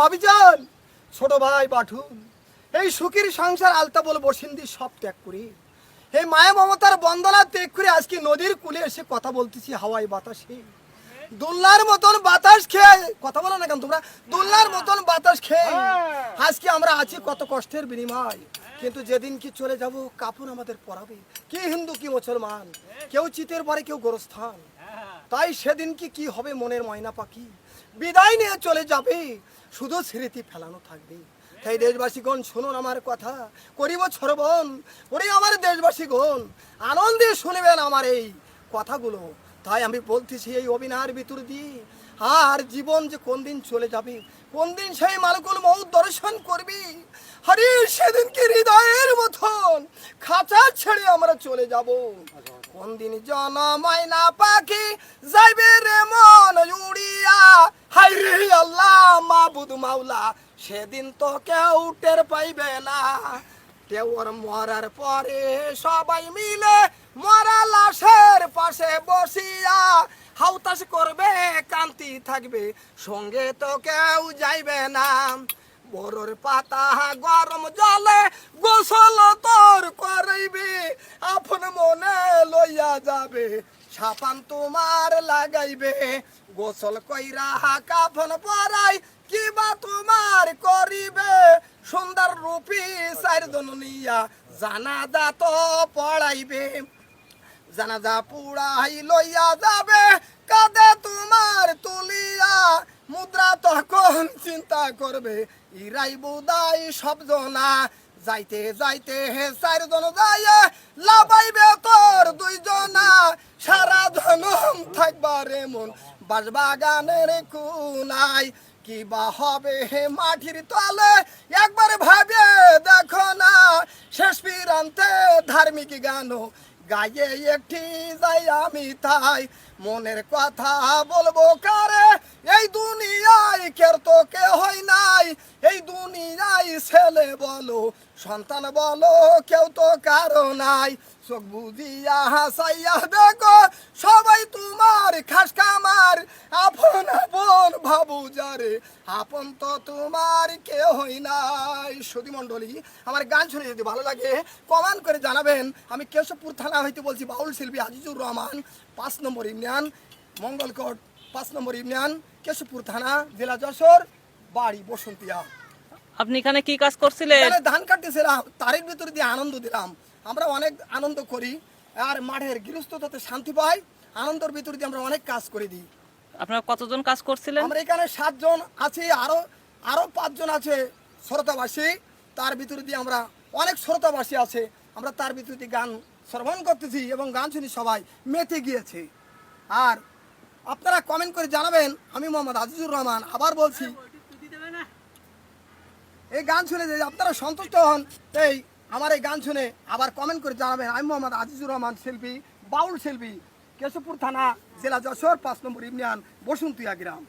ভাবিজান, ছোট ভাই বাঠুন, এই সুখীর সংসার আলতা বল বসিন্দি সব ত্যাগ করি, এই মায়া মমতার বন্দনা ত্যাগ করে আজকে নদীর কূলে এসে কথা বলতেছি হাওয়ায় বাতাসে। দোলনার মতন বাতাস খেয়ে কথা বলো না কেন তোমরা? দোলনার মতন বাতাস খেয়ে আজকে আমরা আছি কত কষ্টের বিনিময়। কিন্তু যেদিন কি চলে যাব কাপড় আমাদের পরাবে কি হিন্দু কি মুসলমান, কেউ চিতের পরে কেউ গোরস্থান। তাই সেদিন কি হবে মনের ময়না পাখি বিদায় নিয়ে চলে যাবে, শুধু স্মৃতি ফেলানো থাকবে। তাই দেশবাসীগণ শুনুন আমার কথা, করিব শ্রবণ। ওরে আমার দেশবাসীগণ, আনন্দে শুনবেন আমার এই কথাগুলো। তাই আমি বলতেছি এই অভিনয়ের ভিতর দিয়ে আর জীবন যে কোন দিন চলে যাবে, কোন দিন সেই মালকুল মউত দর্শন করবি, হরি সেদিন কি হৃদয়ের মতন খাঁচা ছেড়ে আমরা চলে যাব। কোন দিন জন ময়না পাখি যাইবে রে মন উড়িয়া, হাই রে আল্লাহ মাবুদ মাওলা, সেদিন তো কেউ টের পাইবে না। কেউ ওর মরার পরে সবাই মিলে মরা লাশের পাশে বসিয়া হাউতাস করবে, কান্তি থাকবে, সঙ্গে তো কেউ যাইবে না। বড়র পাতা গরম জলে গোসল তোর করাইবে, আপন মনে লইয়া যাবে, সাপান তোমার লাগাইবে। গোসল কইরা কাফন পরাই কিবা তোমার করিবে, সুন্দর রূপী চারজন নিয়া জানাজা তো পড়াইবে। জানাজা পুড়াই লইয়া যাবে, কাঁধে তোমার তুলিয়া, মুদ্রা তখন চিন্তা করবে, ইরাই বুদাই সব জনা। যাইতে যাইতে হে চারজন যায় লাভাইবে তোর দুইজনা, সারা জনম থাকবার এমন বাসবাগানের কুনাই। কিবা হবে হে মাটির তলে একবার ভাবে দেখো না, শেষ প্রান্তে ধার্মিক গান গাইয়ে একটি যাই আমি। তাই মনের কথা বলবো কারে, এই দুনিয়ায় কের তো কে হয় নাই, এই দুনিয়ায় ছেলে বলো সন্তান বলো কেউ তো কারো নাই। চোখ বুঝিয়া হাসাইয়া দেখো সবাই তোমার খাস কামার, আপন আপন ভাবু যারে আপন তো তোমার কেউ হয় নাই। সুধী মণ্ডলী, আমার গান শুনে যদি ভালো লাগে কমেন্ট করে জানাবেন। আমি কেশবপুর থানা হইতে বলছি, বাউল শিল্পী আজিজুর রহমান, 5 নম্বর ইউনিয়ন, মঙ্গলকোট 5 নম্বর ইউনিয়ন, কেশবপুর থানা, জেলা যশোর, বাড়ি বসন্তিয়া। আপনি এখানে কি কাজ করছিলেন? ধান কাটতেছিলাম, তারের ভিতরে দিয়ে আনন্দ দিলাম। আমরা অনেক আনন্দ করি আর মাঠের গৃহস্থতাতে শান্তি পাই, আনন্দের ভিতরে দিয়ে আমরা অনেক কাজ করে দিই। আপনারা কতজন কাজ করছিলেন? আমরা এখানে 7 জন আছি, আরো 5 জন আছে শ্রোতাবাসী। তার ভিতরে দিয়ে আমরা অনেক শ্রোতাবাসী আছে, আমরা তার ভিতরে দিয়ে গান শ্রবণ করতেছি এবং গান শুনি সবাই মেতে গিয়েছে। আর আপনারা কমেন্ট করে জানাবেন। আমি মোহাম্মদ আজিজুর রহমান আবার বলছি, এই গান শুনে যে আপনারা সন্তুষ্ট হন, এই আমার এই গান শুনে আবার কমেন্ট করে জানাবেন। আমি মোহাম্মদ আজিজুর রহমান শিল্পী, বাউল শিল্পী, কেশবপুর থানা, জেলা যশোর, 5 নম্বর ইউনিয়ন, বসুন্তিয়া গ্রাম।